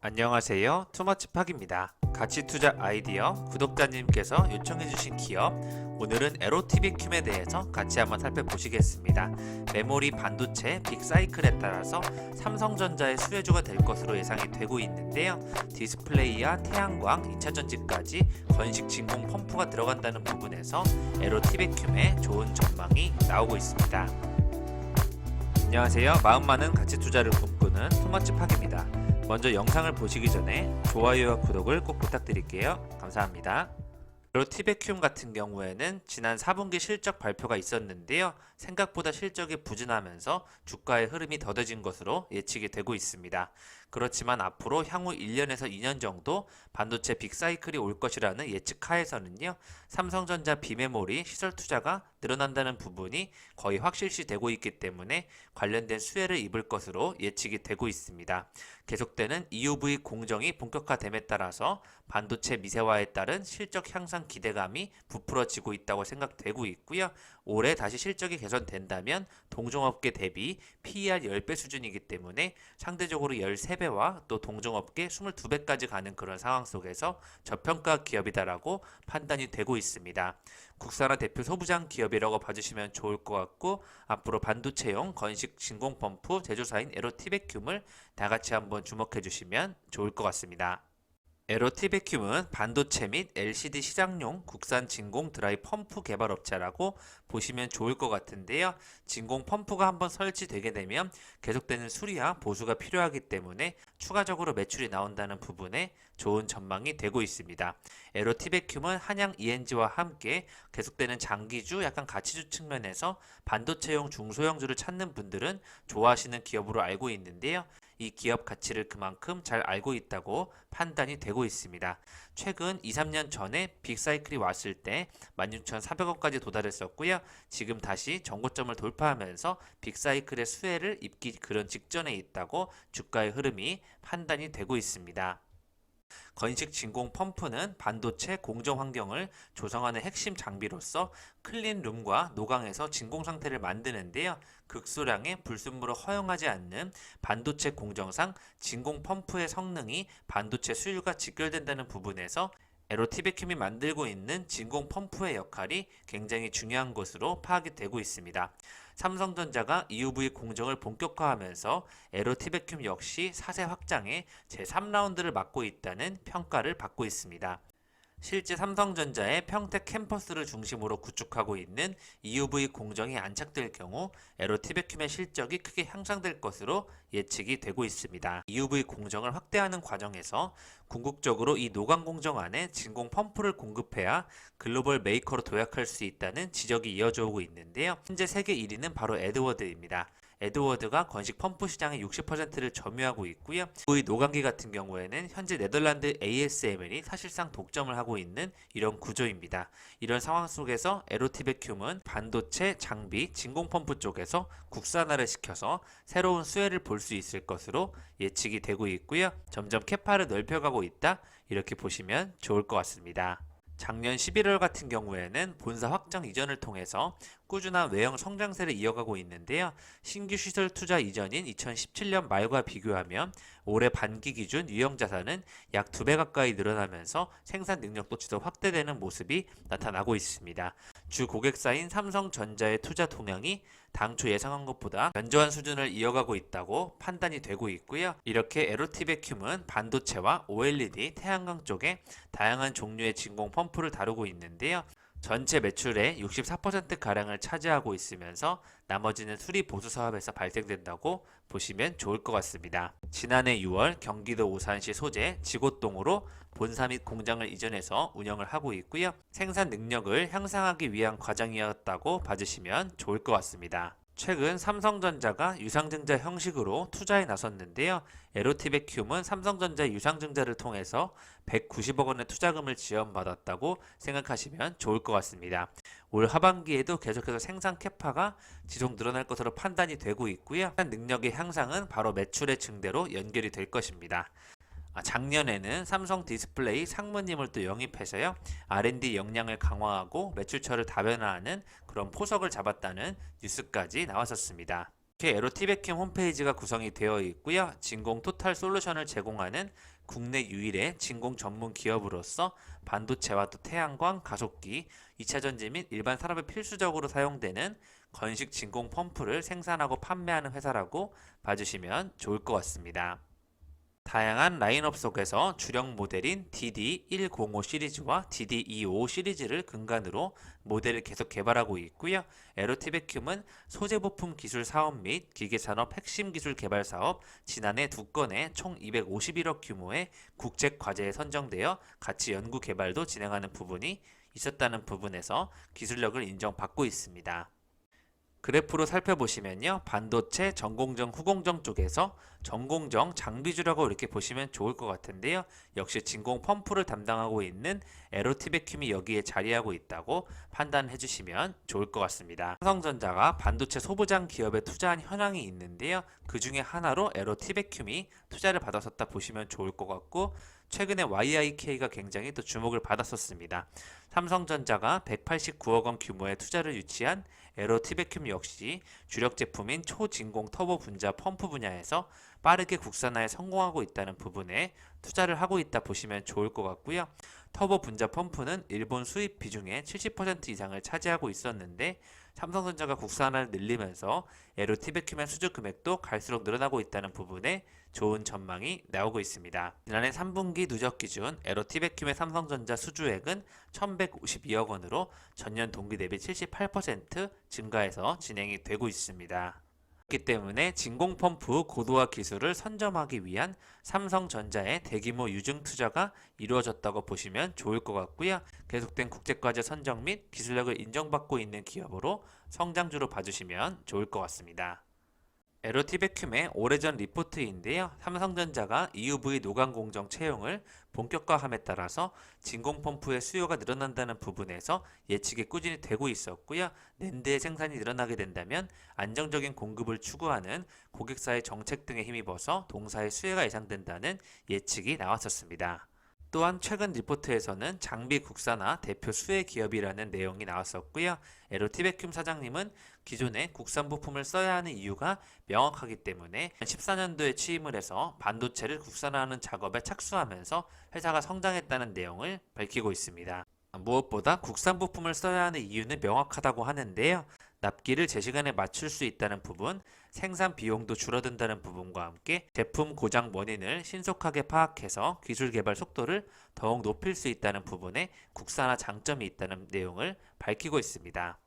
안녕하세요. 투머치팍입니다. 가치투자 아이디어 구독자님께서 요청해주신 기업, 오늘은 에로티비큐에 대해서 같이 한번 살펴보시겠습니다. 메모리 반도체 빅사이클에 따라서 삼성전자의 수혜주가 될 것으로 예상이 되고 있는데요. 디스플레이와 태양광, 2차전지까지 건식 진공 펌프가 들어간다는 부분에서 에로티비큐에 좋은 전망이 나오고 있습니다. 안녕하세요. 마음 많은 가치투자를 꿈꾸는 투머치팍입니다. 먼저 영상을 보시기 전에 좋아요와 구독을 꼭 부탁드릴게요. 감사합니다. 에로티베큐 같은 경우에는 지난 4분기 실적 발표가 있었는데요. 생각보다 실적이 부진하면서 주가의 흐름이 더뎌진 것으로 예측이 되고 있습니다. 그렇지만 앞으로 향후 1년에서 2년 정도 반도체 빅사이클이 올 것이라는 예측 하에서는요. 삼성전자 비메모리 시설 투자가 늘어난다는 부분이 거의 확실시되고 있기 때문에 관련된 수혜를 입을 것으로 예측이 되고 있습니다. 계속되는 EUV 공정이 본격화됨에 따라서 반도체 미세화에 따른 실적 향상 기대감이 부풀어지고 있다고 생각되고 있고요. 올해 다시 실적이 개선된다면 동종업계 대비 PER 10배 수준이기 때문에 상대적으로 13배와 또 동종업계 22배까지 가는 그런 상황 속에서 저평가 기업이다라고 판단이 되고 있습니다. 국산화 대표 소부장 기업이라고 봐주시면 좋을 것 같고, 앞으로 반도체용 건식 진공 펌프 제조사인 에로티베큐을 다 같이 한번 주목해 주시면 좋을 것 같습니다. 에로티베큐은 반도체 및 LCD 시장용 국산 진공 드라이 펌프 개발 업체라고 보시면 좋을 것 같은데요. 진공 펌프가 한번 설치되게 되면 계속되는 수리와 보수가 필요하기 때문에 추가적으로 매출이 나온다는 부분에 좋은 전망이 되고 있습니다. 에로티베큐은 한양 ENG와 함께 계속되는 장기주, 약간 가치주 측면에서 반도체용 중소형주를 찾는 분들은 좋아하시는 기업으로 알고 있는데요. 이 기업 가치를 그만큼 잘 알고 있다고 판단이 되고 있습니다. 최근 2, 3년 전에 빅사이클이 왔을 때 16,400원까지 도달했었고요. 지금 다시 전고점을 돌파하면서 빅사이클의 수혜를 입기 그런 직전에 있다고 주가의 흐름이 판단이 되고 있습니다. 건식 진공 펌프는 반도체 공정 환경을 조성하는 핵심 장비로서 클린룸과 노광에서 진공 상태를 만드는데요. 극소량의 불순물을 허용하지 않는 반도체 공정상 진공 펌프의 성능이 반도체 수율과 직결된다는 부분에서 에로티베큐이 만들고 있는 진공 펌프의 역할이 굉장히 중요한 것으로 파악이 되고 있습니다. 삼성전자가 EUV 공정을 본격화하면서 에로티베큐 역시 4세 확장의 제3라운드를 맡고 있다는 평가를 받고 있습니다. 실제 삼성전자의 평택 캠퍼스를 중심으로 구축하고 있는 EUV 공정이 안착될 경우 에로티베큐의 실적이 크게 향상될 것으로 예측이 되고 있습니다. EUV 공정을 확대하는 과정에서 궁극적으로 이 노광 공정 안에 진공 펌프를 공급해야 글로벌 메이커로 도약할 수 있다는 지적이 이어져 오고 있는데요. 현재 세계 1위는 바로 에드워드입니다. 에드워드가 건식 펌프 시장의 60%를 점유하고 있고요. 이 노광기 같은 경우에는 현재 네덜란드 ASML이 사실상 독점을 하고 있는 이런 구조입니다. 이런 상황 속에서 에로티베큐은 반도체, 장비, 진공 펌프 쪽에서 국산화를 시켜서 새로운 수혜를 볼 수 있을 것으로 예측이 되고 있고요. 점점 캐파를 넓혀가고 있다, 이렇게 보시면 좋을 것 같습니다. 작년 11월 같은 경우에는 본사 확장 이전을 통해서 꾸준한 외형 성장세를 이어가고 있는데요. 신규 시설 투자 이전인 2017년 말과 비교하면 올해 반기 기준 유형 자산은 약 2배 가까이 늘어나면서 생산 능력도 지속 확대되는 모습이 나타나고 있습니다. 주 고객사인 삼성전자의 투자 동향이 당초 예상한 것보다 견조한 수준을 이어가고 있다고 판단이 되고 있고요. 이렇게 에로티베큐은 반도체와 OLED, 태양광 쪽에 다양한 종류의 진공 펌프를 다루고 있는데요. 전체 매출의 64%가량을 차지하고 있으면서 나머지는 수리 보수 사업에서 발생된다고 보시면 좋을 것 같습니다. 지난해 6월 경기도 오산시 소재 지곡동으로 본사 및 공장을 이전해서 운영을 하고 있고요. 생산 능력을 향상하기 위한 과정이었다고 봐주시면 좋을 것 같습니다. 최근 삼성전자가 유상증자 형식으로 투자에 나섰는데요. 에로티베큐은 삼성전자 유상증자를 통해서 190억 원의 투자금을 지원받았다고 생각하시면 좋을 것 같습니다. 올 하반기에도 계속해서 생산 캐파가 지속 늘어날 것으로 판단이 되고 있고요. 능력의 향상은 바로 매출의 증대로 연결이 될 것입니다. 작년에는 삼성 디스플레이 상무님을 또 영입해서요. R&D 역량을 강화하고 매출처를 다변화하는 그런 포석을 잡았다는 뉴스까지 나왔었습니다. 이렇게 에로티베큐 홈페이지가 구성이 되어 있고요. 진공 토탈 솔루션을 제공하는 국내 유일의 진공 전문 기업으로서 반도체와 또 태양광, 가속기, 2차 전지 및 일반 산업에 필수적으로 사용되는 건식 진공 펌프를 생산하고 판매하는 회사라고 봐주시면 좋을 것 같습니다. 다양한 라인업 속에서 주력 모델인 DD105 시리즈와 DD25 시리즈를 근간으로 모델을 계속 개발하고 있고요. 에로티베큐은 소재 부품 기술 사업 및 기계산업 핵심 기술 개발 사업 지난해 2건의 총 251억 규모의 국제 과제에 선정되어 같이 연구 개발도 진행하는 부분이 있었다는 부분에서 기술력을 인정받고 있습니다. 그래프로 살펴보시면요. 반도체 전공정, 후공정 쪽에서 전공정 장비주라고 이렇게 보시면 좋을 것 같은데요. 역시 진공 펌프를 담당하고 있는 에로티베큐이 여기에 자리하고 있다고 판단해 주시면 좋을 것 같습니다. 삼성전자가 반도체 소부장 기업에 투자한 현황이 있는데요. 그 중에 하나로 에로티베큐이 투자를 받았었다 보시면 좋을 것 같고, 최근에 YIK가 굉장히 또 주목을 받았었습니다. 삼성전자가 189억 원 규모의 투자를 유치한 에로티베큐 역시 주력 제품인 초진공 터보 분자 펌프 분야에서 빠르게 국산화에 성공하고 있다는 부분에 투자를 하고 있다 보시면 좋을 것 같고요. 터보 분자 펌프는 일본 수입 비중의 70% 이상을 차지하고 있었는데 삼성전자가 국산화를 늘리면서 에로티베큐의 수주 금액도 갈수록 늘어나고 있다는 부분에 좋은 전망이 나오고 있습니다. 지난해 3분기 누적 기준 에로티베큐의 삼성전자 수주액은 1152억 원으로 전년 동기 대비 78% 증가해서 진행이 되고 있습니다. 그렇기 때문에 진공 펌프 고도화 기술을 선점하기 위한 삼성전자의 대규모 유증 투자가 이루어졌다고 보시면 좋을 것 같고요. 계속된 국제과제 선정 및 기술력을 인정받고 있는 기업으로 성장주로 봐주시면 좋을 것 같습니다. 에로티베큐의 오래전 리포트인데요. 삼성전자가 EUV 노광 공정 채용을 본격화함에 따라서 진공 펌프의 수요가 늘어난다는 부분에서 예측이 꾸준히 되고 있었고요. 낸드의 생산이 늘어나게 된다면 안정적인 공급을 추구하는 고객사의 정책 등에 힘입어서 동사의 수혜가 예상된다는 예측이 나왔었습니다. 또한 최근 리포트에서는 장비 국산화 대표 수혜 기업이라는 내용이 나왔었고요. 에로티베큐 사장님은 기존에 국산 부품을 써야 하는 이유가 명확하기 때문에 14년도에 취임을 해서 반도체를 국산화하는 작업에 착수하면서 회사가 성장했다는 내용을 밝히고 있습니다. 무엇보다 국산 부품을 써야 하는 이유는 명확하다고 하는데요. 납기를 제 시간에 맞출 수 있다는 부분, 생산 비용도 줄어든다는 부분과 함께 제품 고장 원인을 신속하게 파악해서 기술 개발 속도를 더욱 높일 수 있다는 부분에 국산화 장점이 있다는 내용을 밝히고 있습니다.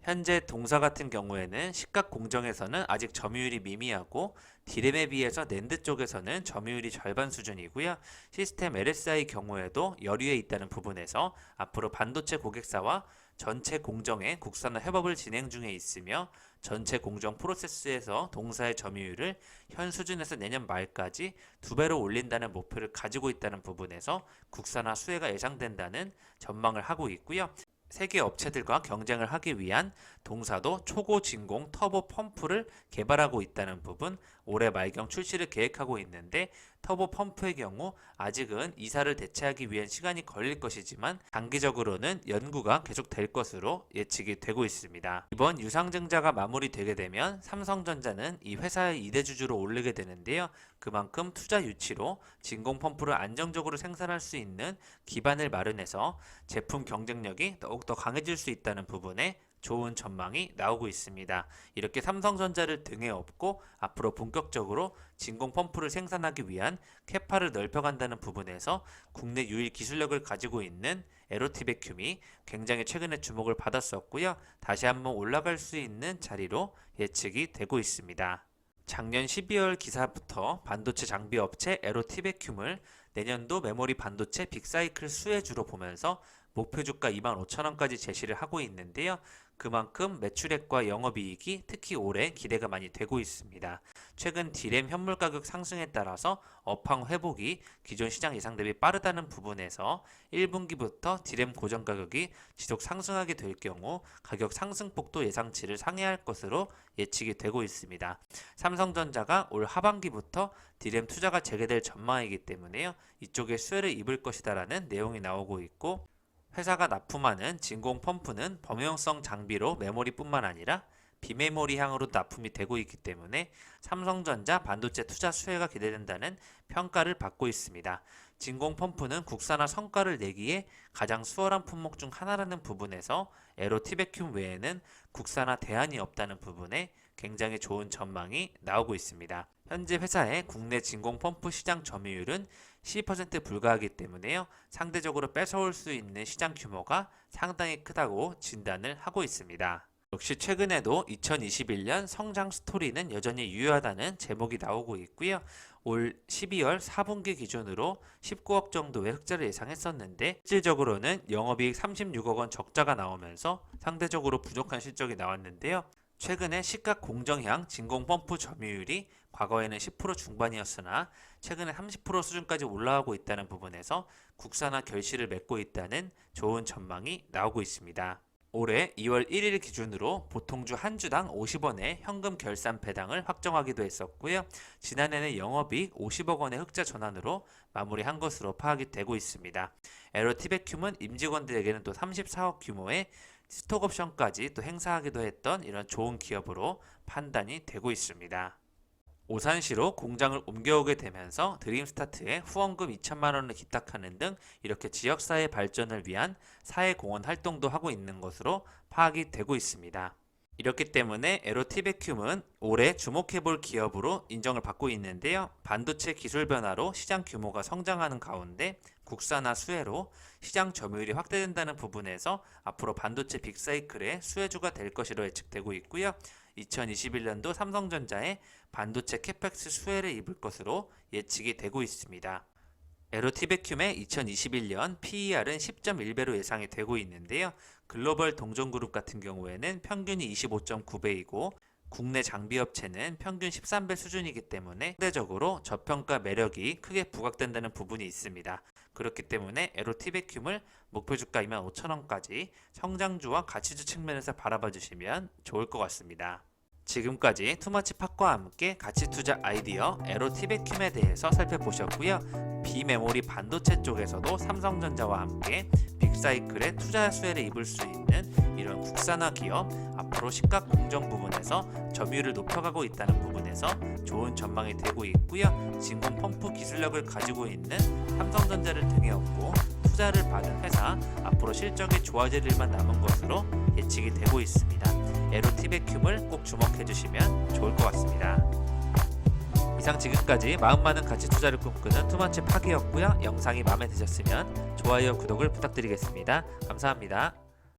현재 동사 같은 경우에는 시각 공정에서는 아직 점유율이 미미하고 디램에 비해서 낸드 쪽에서는 점유율이 절반 수준이고요. 시스템 LSI 경우에도 여류에 있다는 부분에서 앞으로 반도체 고객사와 전체 공정의 국산화 협업을 진행 중에 있으며 전체 공정 프로세스에서 동사의 점유율을 현 수준에서 내년 말까지 2배로 올린다는 목표를 가지고 있다는 부분에서 국산화 수혜가 예상된다는 전망을 하고 있고요. 세계 업체들과 경쟁을 하기 위한 동사도 초고 진공 터보 펌프를 개발하고 있다는 부분, 올해 말경 출시를 계획하고 있는데 터보 펌프의 경우 아직은 이사를 대체하기 위한 시간이 걸릴 것이지만 장기적으로는 연구가 계속될 것으로 예측이 되고 있습니다. 이번 유상증자가 마무리되게 되면 삼성전자는 이 회사의 2대 주주로 오르게 되는데요. 그만큼 투자 유치로 진공 펌프를 안정적으로 생산할 수 있는 기반을 마련해서 제품 경쟁력이 더욱더 강해질 수 있다는 부분에 좋은 전망이 나오고 있습니다. 이렇게 삼성전자를 등에 업고 앞으로 본격적으로 진공 펌프를 생산하기 위한 캐파를 넓혀간다는 부분에서 국내 유일 기술력을 가지고 있는 에로티베큐이 굉장히 최근에 주목을 받았었고요. 다시 한번 올라갈 수 있는 자리로 예측이 되고 있습니다. 작년 12월 기사부터 반도체 장비 업체 에로티베큐을 내년도 메모리 반도체 빅사이클 수혜주로 보면서 목표 주가 25,000원까지 제시를 하고 있는데요. 그만큼 매출액과 영업이익이 특히 올해 기대가 많이 되고 있습니다. 최근 디램 현물 가격 상승에 따라서 업황 회복이 기존 시장 예상 대비 빠르다는 부분에서 1분기부터 디램 고정 가격이 지속 상승하게 될 경우 가격 상승폭도 예상치를 상회할 것으로 예측이 되고 있습니다. 삼성전자가 올 하반기부터 디램 투자가 재개될 전망이기 때문에요. 이쪽에 수혜를 입을 것이다라는 내용이 나오고 있고, 회사가 납품하는 진공 펌프는 범용성 장비로 메모리뿐만 아니라 비메모리 향으로 납품이 되고 있기 때문에 삼성전자 반도체 투자 수혜가 기대된다는 평가를 받고 있습니다. 진공 펌프는 국산화 성과를 내기에 가장 수월한 품목 중 하나라는 부분에서 에로 티베큐 외에는 국산화 대안이 없다는 부분에 굉장히 좋은 전망이 나오고 있습니다. 현재 회사의 국내 진공 펌프 시장 점유율은 12% 불과하기 때문에요. 상대적으로 뺏어올 수 있는 시장 규모가 상당히 크다고 진단을 하고 있습니다. 역시 최근에도 2021년 성장 스토리는 여전히 유효하다는 제목이 나오고 있고요. 올 12월 4분기 기준으로 19억 정도의 흑자를 예상했었는데 실질적으로는 영업이익 36억 원 적자가 나오면서 상대적으로 부족한 실적이 나왔는데요. 최근에 시가 공정향 진공 펌프 점유율이 과거에는 10% 중반이었으나 최근에 30% 수준까지 올라가고 있다는 부분에서 국산화 결실을 맺고 있다는 좋은 전망이 나오고 있습니다. 올해 2월 1일 기준으로 보통주 한 주당 50원의 현금 결산 배당을 확정하기도 했었고요. 지난해는 영업이익 50억 원의 흑자 전환으로 마무리한 것으로 파악이 되고 있습니다. 에로티베큐은 임직원들에게는 또 34억 규모의 스톡옵션까지 또 행사하기도 했던 이런 좋은 기업으로 판단이 되고 있습니다. 오산시로 공장을 옮겨오게 되면서 드림스타트에 후원금 2천만 원을 기탁하는 등 이렇게 지역사회 발전을 위한 사회공헌 활동도 하고 있는 것으로 파악이 되고 있습니다. 이렇기 때문에 에로티베큐은 올해 주목해볼 기업으로 인정을 받고 있는데요. 반도체 기술 변화로 시장 규모가 성장하는 가운데 국산화 수혜로 시장 점유율이 확대된다는 부분에서 앞으로 반도체 빅사이클의 수혜주가 될 것으로 예측되고 있고요. 2021년도 삼성전자의 반도체 캐펙스 수혜를 입을 것으로 예측이 되고 있습니다. 에로티베큐의 2021년 PER은 10.1배로 예상이 되고 있는데요. 글로벌 동종그룹 같은 경우에는 평균이 25.9배이고 국내 장비업체는 평균 13배 수준이기 때문에 상대적으로 저평가 매력이 크게 부각된다는 부분이 있습니다. 그렇기 때문에 에로티베큐을 목표 주가 25,000원까지 성장주와 가치주 측면에서 바라봐 주시면 좋을 것 같습니다. 지금까지 투머치 팟과 함께 가치투자 아이디어 에로티베큐에 대해서 살펴보셨고요. 비메모리 반도체 쪽에서도 삼성전자와 함께 빅사이클의 투자 수혜를 입을 수 있는 이런 국산화 기업, 앞으로 시가 공정 부분에서 점유율을 높여가고 있다는 부분에서 좋은 전망이 되고 있고요. 진공 펌프 기술력을 가지고 있는 삼성전자를 등에 업고 투자를 받은 회사, 앞으로 실적이 좋아질 일만 남은 것으로 예측이 되고 있습니다. 에로티베큐을 꼭 주목해 주시면 좋을 것 같습니다. 이상 지금까지 마음 많은 가치 투자를 꿈꾸는 투머치 팍이었고요. 영상이 마음에 드셨으면 좋아요, 구독을 부탁드리겠습니다. 감사합니다.